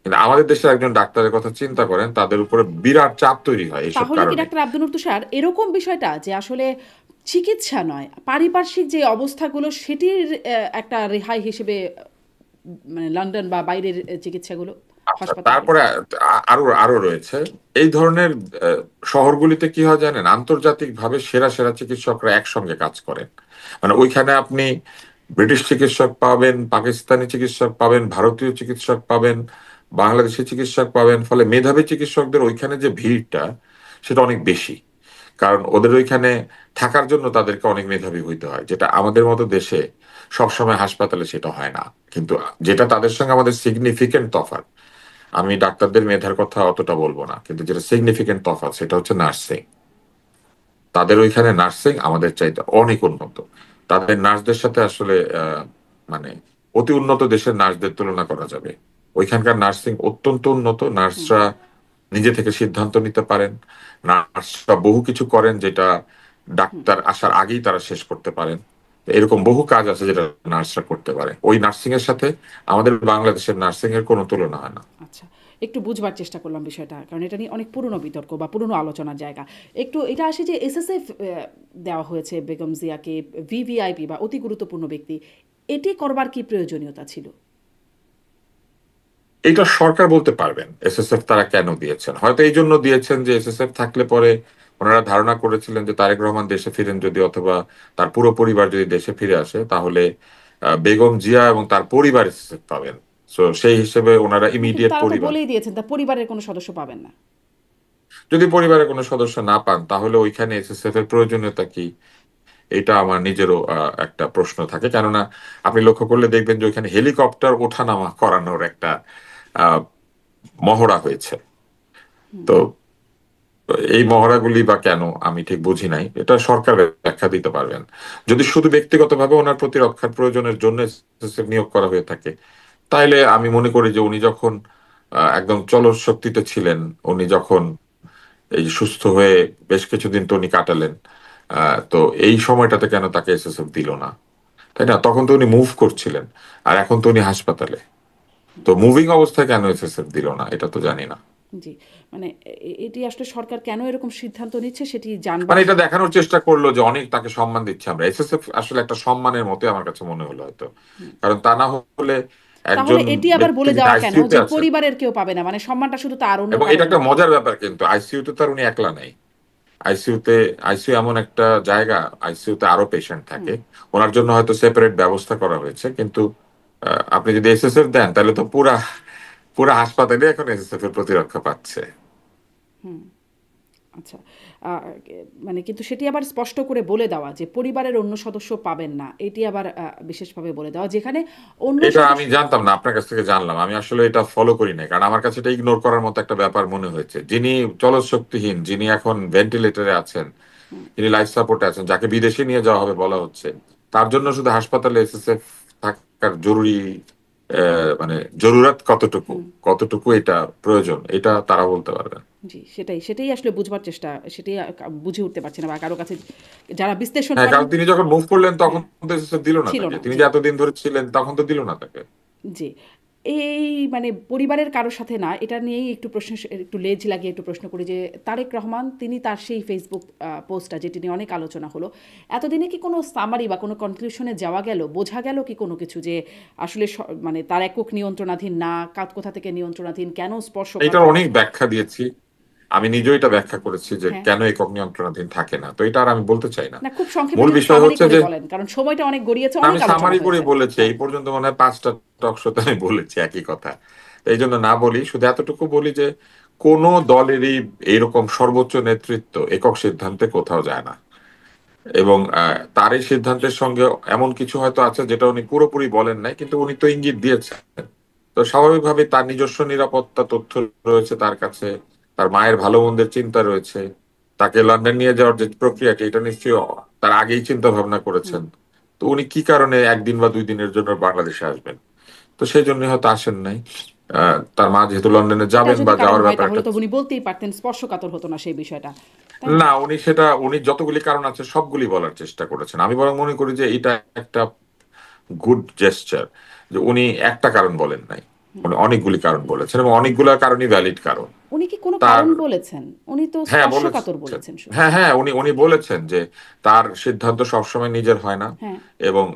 কিন্তু আমাদের দেশের একজন ডাক্তারের কথা চিন্তা করেন, তাদের উপরে বিরাট চাপ তৈরি হয় এইসব তাহলে কি কারণে। ডাক্তার আব্দুল তুষার এরকম বিষয়টা যে আসলে চিকিৎসা নয়, পারিপার্শ্বিক যে অবস্থাগুলো সেটির একটা রেহাই হিসেবে মানে লন্ডন বা বাইরের চিকিৎসাগুলো, আচ্ছা, হাসপাতালগুলো? তারপরে আরো আরো রয়েছে এই ধরনের শহরগুলিতে কি হয় জানেন, আন্তর্জাতিক ভাবে সেরা সেরা চিকিৎসকরা একসঙ্গে কাজ করেন। মানে ওইখানে আপনি ব্রিটিশ চিকিৎসক পাবেন, পাকিস্তানি চিকিৎসক পাবেন, ভারতীয় চিকিৎসক পাবেন, বাংলাদেশি চিকিৎসক পাবেন। ফলে মেধাবী চিকিৎসকদের ওইখানে যে ভিড়টা, সেটা অনেক বেশি। কারণ ওদের ওইখানে থাকার জন্য তাদেরকে অনেক মেধাবী হইতে হয়, যেটা আমাদের মতো দেশে সবসময় হাসপাতালে সেটা হয় না। কিন্তু যেটা তাদের সঙ্গে আমাদের সিগনিফিকেন্ট তফাৎ, আমি ডাক্তারদের মেধার কথা অতটা বলবো না, কিন্তু যেটা সিগনিফিকেন্ট তফাৎ সেটা হচ্ছে নার্সিং। তাদের ওইখানে নার্সিং আমাদের চাইতে অনেক উন্নত। তাদের নার্সদের সাথে আসলে মানে অতি উন্নত দেশের নার্সদের তুলনা করা যাবে। ওইখানকার নার্সিং অত্যন্ত উন্নত। হুম, নার্সরা নিজে থেকে সিদ্ধান্ত নিতে পারেন, নার্সরা বহু কিছু করেন যেটা হুম। ডাক্তার আসার আগেই তারা শেষ করতে পারেন। এরকম বহু কাজ আছে যেটা নার্সরা করতে পারে। ওই নার্সিং এর সাথে আমাদের বাংলাদেশের নার্সিং এর কোনো তুলনা হয় না। আচ্ছা, একটু বুঝবার চেষ্টা করলাম বিষয়টা, কারণ এটা নিয়ে অনেক পুরনো বিতর্ক বা পুরনো আলোচনার জায়গা। একটু এটা আসে যে এসএসএফ দেওয়া হয়েছে বেগম জিয়াকে, ভিভিআইপি বা অতি গুরুত্বপূর্ণ ব্যক্তি, এটি করবার কি প্রয়োজনীয়তা ছিল? এটা সরকার বলতে পারবেন এসএসএফ তারা কেন দিয়েছেন। হয়তো এই জন্য দিয়েছেন যে এসএসএফ থাকলে পরে ওনারা ধারণা করেছিলেন যে তারেক রহমান দেশে ফিরেন যদি, অথবা তার পুরো পরিবার যদি দেশে ফিরে আসে, তাহলে বেগম জিয়া এবং তার পরিবার এসএসএফ পাবেন। তো সেই হিসেবে ওনারা কিন্তু ইমিডিয়েট তারা তো পরিবার, বলেই দিয়েছেন তার পরিবারের কোনো সদস্য পাবেন না। যদি পরিবারের কোনো সদস্য না পান তাহলে ওইখানে এসএসএফ এর প্রয়োজনীয়তা কি, এটা আমার নিজেরও একটা প্রশ্ন থাকে। কেননা আপনি লক্ষ্য করলে দেখবেন যে ওইখানে হেলিকপ্টার ওঠানামা করানোর একটা আহ, মহড়া হয়েছে। হুম, তো এই মহড়াগুলি বা কেন আমি ঠিক বুঝি নাই, এটা সরকার ব্যাখ্যা দিতে পারবেন। যদি শুধু ব্যক্তিগতভাবে ওনার প্রতিরক্ষার প্রয়োজনের জন্য SSF নিয়োগ করা হয়ে থাকে, তাইলে আমি মনে করি যে উনি যখন একদম চলৎ শক্তিতে ছিলেন, উনি যখন এই যে সুস্থ হয়ে বেশ কিছুদিন তো উনি কাটালেন, তো এই সময়টাতে কেন তাকে এসএসএফ দিল না, তাই না? তখন তো উনি মুভ করছিলেন, আর এখন তো উনি হাসপাতালে। তো মুভিং অবস্থায় কেন এসএসএফ দিল না এটা তো জানি না। জি, মানে এটি আসলে সরকার কেন এরকম সিদ্ধান্ত নিচ্ছে সেটি মানে জানবার। এটা দেখানোর চেষ্টা করলো যে অনেক তাকে সম্মান দিচ্ছে আমরা। এসএসএফ আসলে একটা সম্মানের মতো আমার কাছে মনে হলো হয়তো। কারণ তা না হলে তাহলে একজন এটি আবার ব্যক্তি বলে যিনি দেওয়া কেন আইসিইউতে যে আছেন, পরিবারের কেউ পাবে না, মানে সম্মানটা শুধু তার, অন্য এবং এটা কারো একটা না? মজার ব্যাপার, কিন্তু আইসিইউতে তার উনি একলা নাই। আইসিইউতে, আইসিইউ এমন একটা জায়গা, আইসিইউতে আরো পেশেন্ট হুম, থাকে, ওনার জন্য হয়তো সেপারেট ব্যবস্থা করা হয়েছে। কিন্তু আপনি যদি এসএসএফ দেন তাহলে তো পুরা পুরা হাসপাতালে এখন এসএসএফ এর প্রতিরক্ষা পাচ্ছে। হুম। আচ্ছা। মানে কিন্তু সেটি আবার স্পষ্ট করে বলে দেওয়া যে পরিবারের অন্য সদস্য পাবেন না, এটি আবার বিশেষভাবে বলে দেওয়া, যেখানে অন্য এটা আমি সদস্য। জানতাম না, আপনার কাছ থেকে জানলাম। আমি আসলে এটা ফলো করি নাই, কারণ আমার কাছে এটা ইগনোর করার মতো একটা ব্যাপার মনে হয়েছে। যিনি চলৎশক্তিহীন, যিনি এখন ভেন্টিলেটরে আছেন, হুম, যিনি লাইফ সাপোর্টে আছেন, যাকে বিদেশে নিয়ে যাওয়া হবে বলা হচ্ছে, তার জন্য শুধু হাসপাতালে এসএসএফ থাকার জরুরি মানে জরুরত কতটুকু, হুম। কতটুকু এটা প্রয়োজন, এটা তারা বলতে পারবেন। জি, সেটাই সেটাই আসলে বুঝবার চেষ্টা, সেটাই বুঝে উঠতে পারছি না, বা কারো কাছে যারা বিশ্লেষণ হ্যাঁ, করেন। কারণ তিনি যখন মুভ করলেন তখন হ্যাঁ, তো এসএসএফ দিল না ছিল তাকে। না। তিনি জি, যে এতদিন ধরে ছিলেন তখন তো দিল না তাকে। জি। এই মানে পরিবারের কারোর সাথে না, এটা নিয়েই একটু প্রশ্ন, একটু লেজ লাগিয়ে একটু প্রশ্ন করি যে তারেক রহমান তিনি তার সেই ফেসবুক পোস্টটা, যেটি নিয়ে অনেক আলোচনা হলো, এতদিনে কি কোনো সামারি বা কোনো কনক্লুশনে যাওয়া গেল, বোঝা গেল কি কোনো কিছু, যে আসলে মানে তার একক নিয়ন্ত্রণাধীন না, কোথা থেকে নিয়ন্ত্রণাধীন, কেন এটার স্পর্শকাতর। অনেক ব্যাখ্যা দিয়েছি, আমি নিজেও এটা ব্যাখ্যা করেছি যে হ্যাঁ, কেন একক নিয়ন্ত্রণাধীন থাকে না, তো এটা আর আমি বলতে চাই না। না খুব সংক্ষেপে মূল যদি বিষয় সামারি হচ্ছে করে যে, বলেন, কারণ সময়টা অনেক গড়িয়েছে, না, অনেক আমি আলোচনা সামারি করে হয়েছে। বলেছি, হ্যাঁ, এই পর্যন্ত মনে হয় 5টা টক শোতে আমি বলেছি একই কথা। তো এই জন্য না বলি, শুধু এতটুকু বলি যে কোন দলেরই এইরকম সর্বোচ্চ নেতৃত্ব একক সিদ্ধান্তে কোথাও যায় না। এবং তার এই সিদ্ধান্তের সঙ্গে এমন কিছু হয়তো আছে যেটা উনি পুরোপুরি বলেন নাই, কিন্তু উনি তো ইঙ্গিত দিয়েছেন। তো স্বাভাবিকভাবে তার নিজস্ব নিরাপত্তা তথ্য রয়েছে তার কাছে, তার মায়ের ভালো মন্দের চিন্তা রয়েছে, তাকে লন্ডন নিয়ে যাওয়ার যে প্রক্রিয়াটি, এটা নিশ্চয়ই তার আগেই চিন্তা ভাবনা হুম। করেছেন। তো উনি কি কারণে 1 দিন বা 2 দিনের জন্য বাংলাদেশে আসবেন, তো সেই জন্য হয়তো আসেন নাই। তার মা যেহেতু লন্ডনে এটা যাবেন যদি বা কারণ যাওয়ার হয় ব্যাপার তাহলে একটা, তো উনি বলতেই পারতেন, স্পর্শকাতর হতো না সেই বিষয়টা, তাই না? না, উনি যতগুলি কারণ আছে সবগুলি বলার চেষ্টা করেছেন। আমি বরং মনে করি যে এটা একটা গুড জেস্টার, যে উনি একটা কারণ বলেন নাই, হুম। উনি অনেকগুলি কারণ বলেছেন, এবং অনেকগুলো কারণই ভ্যালিড কারণ। উনি কি কোনো তার, কারণ বলেছেন? উনি তো হ্যাঁ স্পর্শকাতর বলেছেন, বলেছেন শুধু। হ্যাঁ হ্যাঁ, উনি উনি বলেছেন যে তার সিদ্ধান্ত সবসময় নিজের হয় না, হ্যাঁ। এবং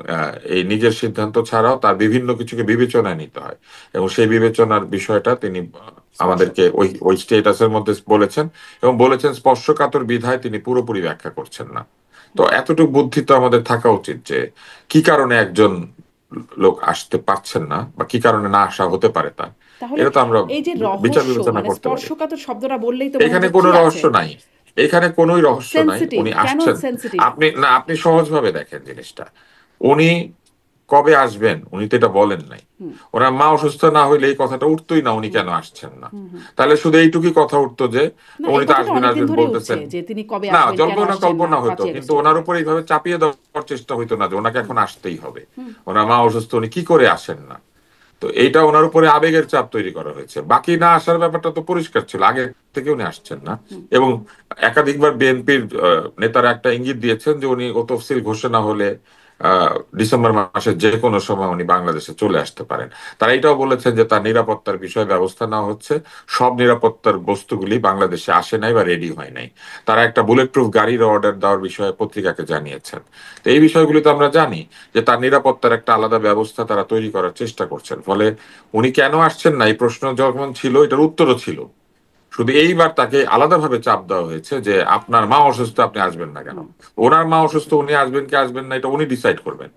এই নিজের সিদ্ধান্ত ছাড়াও তার বিভিন্ন কিছুকে বিবেচনায় নিতে হয়, এবং সেই বিবেচনার বিষয়টা তিনি আমাদেরকে স্পর্শকাতর। ওই ওই স্টেটাসের মধ্যে বলেছেন, এবং বলেছেন স্পর্শকাতর বিধায় তিনি পুরোপুরি ব্যাখ্যা করছেন না। তো হুম। এতটুকু বুদ্ধি তো আমাদের থাকা উচিত যে কি কারণে একজন লোক আসতে পারছেন না, বা কি কারণে না আসা হতে পারে তার, তাহলে এটা তো আমরা এই যে বিচার রহস্য, বিবেচনা মানে করতে পারি। স্পর্শকাতর শব্দটা বললেই তো মনে এখানে হচ্ছে কি কোনো আছে? রহস্য নাই, এখানে কোনোই রহস্য নাই, সেনসিটিভ, উনি কেন আসছেন। সেনসিটিভ? আপনি না, আপনি সহজভাবে দেখেন জিনিসটা, উনি কবে আসবেন উনি তো এটা বলেন নাই। হুম, ওনার মা অসুস্থ না হইলে এই কথাটা উঠতোই না, উনি হুম, কেন আসছেন না। হুম, হুম। তাহলে শুধু এইটুকুই কথা উঠতো যে না, এই উনি তো কথাটা আসবেন অনেকদিন আসবেন ধরেই উঠছে বলতেছেন। যে তিনি কবে না, আসবেন, কেন জল্পনা আসছেন না, কল্পনা হইতো, 5ই কিন্তু আগস্টের ওনার পরে। উপর এইভাবে চাপিয়ে দেওয়ার চেষ্টা হইতো না যে ওনাকে হুম, এখন আসতেই হবে, হুম, ওনার মা অসুস্থ, উনি কি করে আসেন না। তো এইটা ওনার উপরে আবেগের চাপ তৈরি করা হয়েছে, বাকি না আসার ব্যাপারটা তো পরিষ্কার ছিল আগে থেকে উনি আসছেন না। হুম, এবং একাধিকবার বিএনপির নেতারা একটা ইঙ্গিত দিয়েছেন যে উনি ও তফসিল ঘোষণা হলে ডিসেম্বর মাসের যে কোনো সময় উনি বাংলাদেশে চলে আসতে পারেন। তারা এটাও বলেছেন যে তার নিরাপত্তার বিষয়ে ব্যবস্থা নেওয়া হচ্ছে, সব নিরাপত্তার বস্তুগুলি বাংলাদেশে আসে নাই বা রেডি হয় নাই। তারা একটা বুলেট প্রুফ গাড়ির অর্ডার দেওয়ার বিষয়ে পত্রিকাকে জানিয়েছেন। তো এই বিষয়গুলি তো আমরা জানি যে তার নিরাপত্তার একটা আলাদা ব্যবস্থা তারা তৈরি করার চেষ্টা করছেন। ফলে উনি কেন আসছেন না এই প্রশ্ন যখন ছিল, এটার উত্তরও ছিল। শুধু এইবার তাকে আলাদাভাবে চাপ দেওয়া হয়েছে যে আপনার মা অসুস্থ, আপনি আসবেন না কেন। হুম। ওনার মা অসুস্থ, উনি আসবেন কি আসবেন না এটা উনি ডিসাইড করবেন।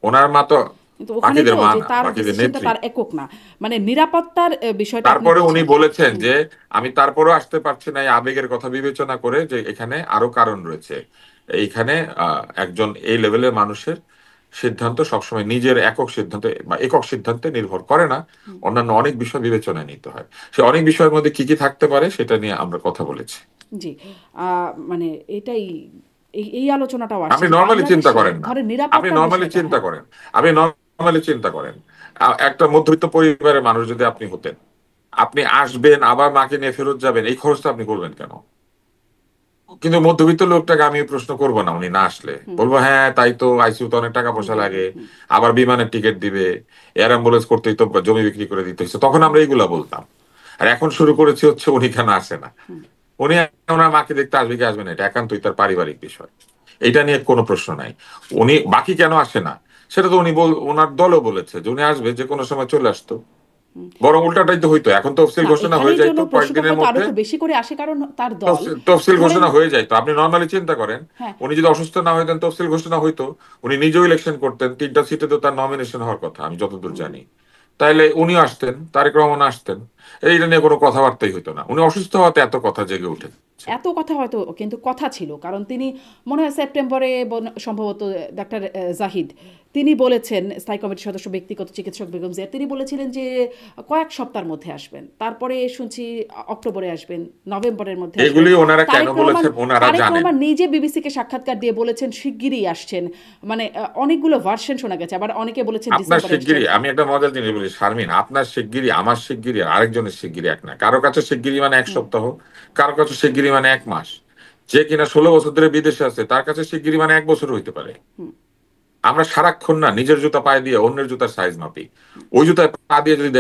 ওনার মা তো কিন্তু ওখানেই বাকিদের তো মা যে না, তার বাকিদের ডিসিশনটা নেত্রী। তার একক না, মানে নিরাপত্তার বিষয়টা আপনি তারপরে উনি বলছেন। বলেছেন হুম, যে আমি তারপরেও আসতে পারছি না, এই আবেগের কথা বিবেচনা করে, যে এখানে আরো কারণ রয়েছে। এইখানে একজন এই লেভেলের মানুষের সিদ্ধান্ত সবসময় নিজের একক সিদ্ধান্তে বা একক সিদ্ধান্তে নির্ভর করে না, হুম। অন্যান্য অনেক বিষয় বিবেচনায় নিতে হয়। সে অনেক বিষয়ের মধ্যে কি কি থাকতে পারে সেটা নিয়ে আমরা কথা বলেছি। জি। মানে এটাই, এই আলোচনাটাও আসছে আপনি যে নর্মালি চিন্তা বাংলাদেশে করেন না, ধরেন আপনি নিরাপত্তার নর্মালি বিষয়টা। চিন্তা হ্যাঁ। করেন, আপনি নর্মালি চিন্তা করেন, একটা মধ্যবিত্ত পরিবারের মানুষ যদি আপনি হতেন, আপনি আসবেন আবার মাকে নিয়ে ফেরত যাবেন, এই খরচটা আপনি করবেন কেন? কিন্তু মধ্যবিত্ত লোকটাকে আমি এই প্রশ্ন করবো না, উনি না আসলে হুম, বলবো হ্যাঁ তাই তো, আইসিইউ তো অনেক টাকা হুম, পয়সা হুম, লাগে, হুম, আবার বিমানের টিকিট দিবে, এয়ার অ্যাম্বুলেন্স করতেই তো জমি বিক্রি করে দিতে হচ্ছে, তখন হুম, আমরা এইগুলা বলতাম। আর এখন শুরু করেছি হচ্ছে উনি কেন আসে না, হুম, উনি ওনার মাকে দেখতে আসবে কি আসবে না এটা একান্তই তার পারিবারিক বিষয়, এটা নিয়ে কোনো প্রশ্ন নাই। উনি বাকি কেন আসে না সেটা তো উনি ওনার দলও বলেছে যে উনি আসবে, যে কোনো সময় চলে আসতো। হুম। বরং উল্টাটাই তো হইতো, এখন তফসিল না, ঘোষণা হয়ে এখানেই জন্য যাইতো প্রশ্নটা কয়েকদিনের হয়তো আরো মধ্যে। একটু বেশি করে আসে, কারণ তার দল তফসিল ধরেন। ঘোষণা হয়ে যাইতো, আপনি নর্মালি চিন্তা করেন, হ্যাঁ, উনি যদি অসুস্থ না হইতেন তফসিল ঘোষণা হইতো, উনি নিজেও ইলেকশন করতেন, 3টা সিটে তো তার নমিনেশন হওয়ার কথা আমি যতদূর হুম, জানি। তাইলে উনিও আসতেন, তারেক রহমান আসতেন, এইটা নিয়ে কোনো কথাবার্তাই হতো না। উনি অসুস্থ হওয়াতে এত কথা জেগে উঠেছে। এত কথা হয়তো কিন্তু কথা ছিল, কারণ তিনি মনে হয় সেপ্টেম্বরে সম্ভবত ডাক্তার জাহিদ তিনি বলেছেন, স্থায়ী কমিটির সদস্য ব্যক্তিগত চিকিৎসক বেগম জিয়া, তিনি বলেছিলেন যে কয়েক সপ্তাহের মধ্যে আসবেন, তারপরে শুনছি অক্টোবরে আসবেন, নভেম্বরের মধ্যে আসবেন। এগুলি ওনারা কেন তারেক রহমান বলেছেন ওনারা তারেক জানেন। রহমান নিজে বিবিসিকে সাক্ষাৎকার দিয়ে বলেছেন শিগগিরই আসছেন। মানে অনেকগুলো ভার্সন শোনা গেছে, আবার অনেকে বলেছেন আপনার ডিসেম্বরে আসছেন। শিগগিরই, আমি একটা মজার জিনিস বলি শারমিন, আপনার শিগগিরই আমার শিগগিরই আর আরেকজনের শিগগিরই এক না। কারো কাছে শিগগিরই মানে এক হুম, সপ্তাহ, কারো কাছে শিগগিরই মানে 1 মাস। যে কিনা 16 বছর ধরে বিদেশে আছে তার কাছে শিগগিরই মানে 1 বছর হইতে পারে। হুম, আমরা সারাক্ষণ না নিজের জুতা পায়ে দিয়ে অন্যের জুতার সাইজ মাপি। ওই জুতায় পা দিয়ে যদি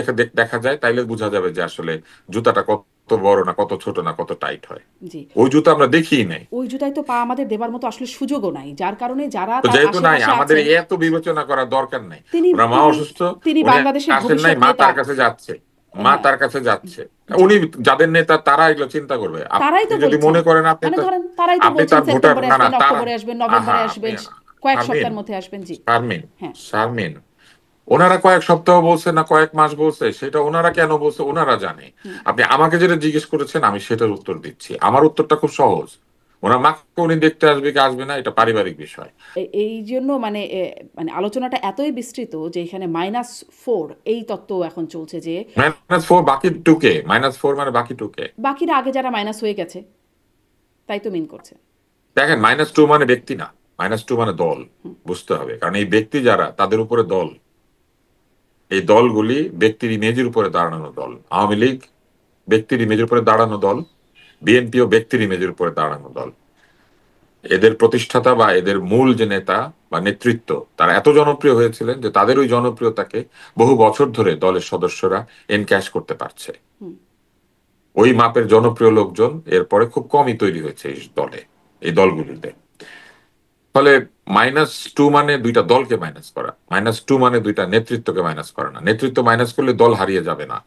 দেখা যায় তাইলে বোঝা যাবে যে আসলে জুতাটা কত বড় না কত ছোট না কত টাইট হয়। জি। ওই জুতা আমরা দেখিই নাই। ওই জুতায় তো পা আমাদের দেবার মতো আসলে সুযোগও নাই, যার কারণে যারা তো তার যেহেতু নাই, আশেপাশে আমাদের আছেন। এত বিবেচনা করার দরকার নাই। তিনি ওনার মা তিনি অসুস্থ, তিনি উনি বাংলাদেশের আসেন নাই, ভবিষ্যৎ মা নেতা। তার কাছে যাচ্ছে, মা হ্যাঁ, তার কাছে যাচ্ছে। জি। উনি যাদের নেতা তারা এগুলো চিন্তা করবে। তারাই আপনি তো যদি বলছেন, মনে করেন আপনি মানে তার, ধরেন তারাই তো আপনি বলছেন তার ভোটার, সেপ্টেম্বরে না না আসবেন, তারা, অক্টোবরে আসবেন, আহা নভেম্বরে আপনি, আসবেন, কয়েক শারমিন, সপ্তাহের মধ্যে আসবেন। জি। শারমিন, হ্যাঁ। শারমিন, ওনারা কয়েক সপ্তাহ বলছে না কয়েক মাস বলছে, সেটা ওনারা কেন বলছে ওনারা জানে। হুম। আপনি আমাকে যেটা জিজ্ঞেস করেছেন আমি সেটার উত্তর দিচ্ছি। আমার উত্তরটা খুব সহজ। ওনার মাকে উনি দেখতে আসবে কি আসবে না এটা পারিবারিক বিষয়। এই জন্য মানে মানে আলোচনাটা এতই বিস্তৃত যে এখানে -4 এই তত্ত্ব এখন চলছে যে -4 বাকি টুকে, -4 মানে বাকি টুকে। বাকিরা আগে যারা মাইনাস হয়ে গেছে তাই তো মিন করছে। দেখেন -2 মানে ব্যক্তি না, -2 মানে দল। বুঝতে হবে, কারণ এই ব্যক্তি যারা তাদের উপরে দল, এই দলগুলি ব্যক্তির ইমেজের উপরে দাঁড়ানো দল। আওয়ামী লীগ ব্যক্তির ইমেজের উপরে দাঁড়ানো দল, বিএনপিও ব্যক্তির ইমেজের উপরে দাঁড়ানো দল। এদের প্রতিষ্ঠাতা বা এদের মূল যে নেতা বা নেতৃত্ব তারা এত জনপ্রিয় হয়েছিলেন যে তাদের ওই জনপ্রিয়তাকে বহু বছর ধরে দলের সদস্যরা এনক্যাশ করতে পারছে। হুম। ওই মাপের জনপ্রিয় লোকজন এরপরে খুব কমই তৈরি হয়েছে এই দলে, এই দলগুলিতে। ফলে -2 মানে দুইটা দলকে মাইনাস করা, -2 মানে দুইটা নেতৃত্বকে মাইনাস করা না। নেতৃত্ব মাইনাস করলে দল হারিয়ে যাবে না,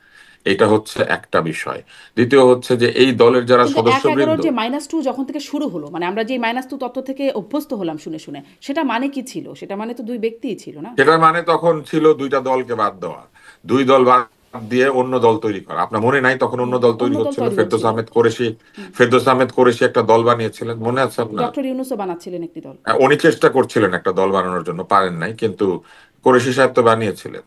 এটা হচ্ছে একটা বিষয়। দ্বিতীয় হচ্ছে যে এই দলের যারা কিন্তু 1/11 সদস্যবৃন্দ, যে -2 যখন থেকে শুরু হলো, মানে আমরা যে -2 তত্ত্ব থেকে অভ্যস্ত হলাম শুনে শুনে, সেটা মানে কি ছিল? সেটা মানে তো দুই ব্যক্তিই ছিল না? সেটার মানে তখন ছিল দুইটা দলকে বাদ দেওয়া, দুই দল বাদ দিয়ে অন্য দল তৈরি করা। আপনার মনে নাই তখন অন্য দল তৈরি অন্য দল হচ্ছিল? তৈরি ফেরদৌস হচ্ছিল। আহমেদ কোরেশি, ফেরদৌস আহমেদ কোরেশি একটা দল বানিয়েছিলেন, মনে আছে আপনার? ডক্টর ইউনূসও বানাচ্ছিলেন একটি দল। উনি চেষ্টা করছিলেন একটা দল বানানোর জন্য, পারেন নাই, কিন্তু কোরেশি সাহেব তো বানিয়েছিলেন।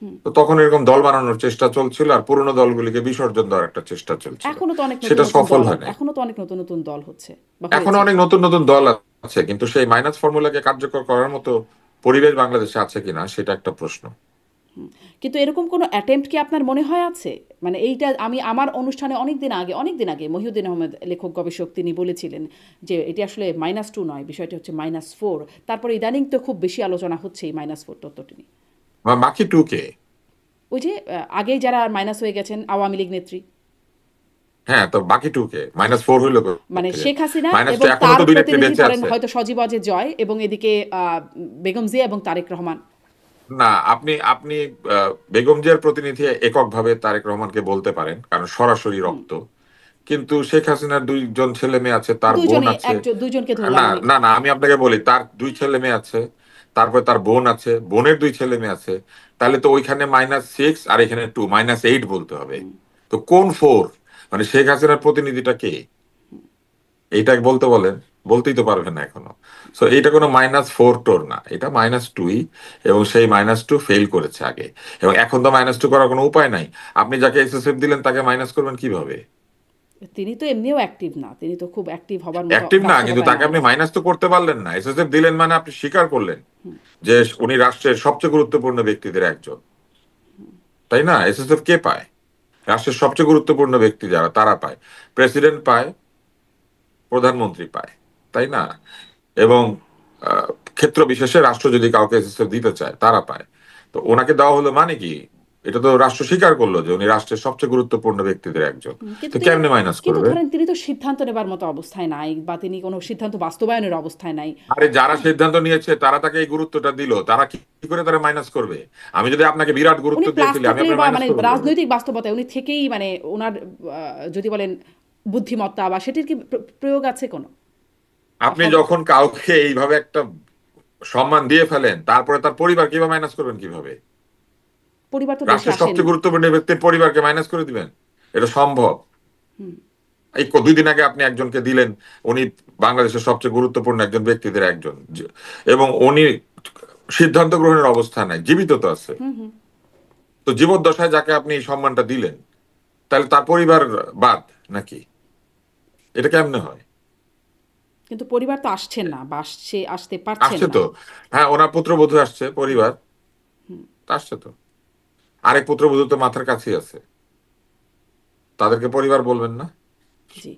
হুম। তো তখন এরকম দল বানানোর চেষ্টা চলছিল আর পুরনো দলগুলিকে বিসর্জন দেওয়ার একটা চেষ্টা চলছিল। এখনো তো অনেক নতুন সেটা নতুন সফল দল, হয় নাই। এখনো তো অনেক নতুন নতুন দল হচ্ছে বা এখন হয়েছে। অনেক নতুন নতুন দল আছে, কিন্তু সেই মাইনাস ফর্মুলাকে কার্যকর করার মতো পরিবেশ বাংলাদেশে আছে কিনা সেটা একটা প্রশ্ন। কিন্তু এরকম কোনো অ্যাটেম্প্ট কি আপনার মনে হয় আছে? মানে এইটা আমি আমার অনুষ্ঠানে অনেক দিন আগে মহিউদ্দিন আহমেদ লেখক গবেষক তিনি বলেছিলেন যে এটি আসলে -2 নয়, বিষয়টি হচ্ছে -4। তারপরে ইদানিং তো খুব বেশি আলোচনা হচ্ছে এই -4 তত্ত্বটি নিয়ে। বা বাকি টুকে, ওই যে আগেই যারা মাইনাস হয়ে গেছেন আওয়ামী লীগ নেত্রী, হ্যাঁ তো বাকি টুকে -4 হইলো মানে থেকে। শেখ হাসিনা -2 এবং এখনো তার তো দুই নেত্রী প্রতিনিধি বেঁচে ধরেন আছে। হয়তো সজীব ওয়াজেদ জয়, এবং এদিকে বেগম জিয়া এবং তারেক রহমান। না, আপনি আপনি বেগম জিয়ার প্রতিনিধি এককভাবে তারেক রহমানকে বলতে পারেন, কারণ সরাসরি হুম। রক্ত। কিন্তু শেখ হাসিনার 2 জন ছেলে মেয়ে আছে, তার বোন দুইজনই, আছে। দুইজনকে না ধরলাম আমি। না না, আমি আপনাকে বলি, তার 2 ছেলে মেয়ে আছে, তারপরে তার বোন আছে, বোনের 2 ছেলে মেয়ে আছে। তাহলে তো ওইখানে -6 আর এখানে 2, -8 বলতে হবে। তো কোন 4? মানে শেখ হাসিনার প্রতিনিধিটা কে? এইটা বলতে বলেন, বলতেই তো পারবেন না এখনো। সো এইটা কোনো -4 টোর না, এটা -2ই। এবং সেই -2 ফেল করেছে আগে, এবং এখন তো -2 করার কোনো উপায় নাই। আপনি যাকে এসএসএফ দিলেন তাকে মাইনাস করবেন কিভাবে? তিনি তো এমনিও অ্যাক্টিভ না, তিনি তো খুব অ্যাক্টিভ হবার মতো অ্যাক্টিভ না, কিন্তু বাস্তবতায় তাকে নাই। আপনি মাইনাস তো করতে পারলেন না। এসএসএফ দিলেন মানে আপনি স্বীকার করলেন যে উনি রাষ্ট্রের সবচেয়ে গুরুত্বপূর্ণ ব্যক্তিদের একজন, তাই না? এসএসএফ কে পায়? রাষ্ট্রের সবচেয়ে গুরুত্বপূর্ণ ব্যক্তি যারা তারা পায়। প্রেসিডেন্ট পায়, প্রধানমন্ত্রী পায়, তাই না? এবং আহ, ক্ষেত্র বিশেষে রাষ্ট্র যদি কাউকে এসএসএফ দিতে চায় তারা পায়। তো ওনাকে দেওয়া হলো মানে কি? এটা তো রাষ্ট্র স্বীকার করলো যে উনি রাষ্ট্রের সবচেয়ে গুরুত্বপূর্ণ ব্যক্তিদের একজন। কিন্তু তো তিনি, কেমনে মাইনাস কিন্তু করবে? ধরেন তিনি তো সিদ্ধান্ত নেবার মতো অবস্থায় নাই, বা তিনি কোনো সিদ্ধান্ত বাস্তবায়নের অবস্থায় নাই। আরে যারা সিদ্ধান্ত নিয়েছে তারা তাকে এই গুরুত্বটা দিল, তারা কি কি করে তারা মাইনাস করবে? আমি যদি আপনাকে বিরাট গুরুত্ব উনি দিয়ে প্লাস ফেলি আমি থাকলেই আপনার বা মাইনাস মানে করবো কিভাবে? রাজনৈতিক বাস্তবতায় উনি থেকেই মানে ওনার যদি বলেন বুদ্ধিমত্তা বা সেটির কি প্রয়োগ আছে কোনো? বা আপনি যখন কাউকে এইভাবে একটা সম্মান দিয়ে ফেলেন তারপরে তার পরিবার কিভাবে মাইনাস করবেন কিভাবে? পরিবার তো দেশে রাষ্ট্রের আসেনি। সবচেয়ে গুরুত্বপূর্ণ ব্যক্তির পরিবারকে মাইনাস করে দিবেন? এটা সম্ভব? হুম। এই 2 দিন আগে আপনি একজনকে দিলেন, উনি বাংলাদেশের সবচেয়ে গুরুত্বপূর্ণ একজন ব্যক্তিদের একজন, এবং উনি সিদ্ধান্ত গ্রহণের অবস্থা নাই, জীবিত তো আছে। হুম। হুম। তো জীবদ্দশায় যাকে আপনি এই সম্মানটা দিলেন, তাহলে তার পরিবার বাদ নাকি? এটা কেমনে হয়? কিন্তু পরিবার তো আসছেন না, বা আসতে পারছেন আসছে না। তো। হ্যাঁ, ওনার পুত্রবধূ আসছে, পরিবার হুম। আসছে তো। আরেক পুত্রবধূ তো মাথার কাছেই আছে, তাদেরকে পরিবার বলবেন না? জি।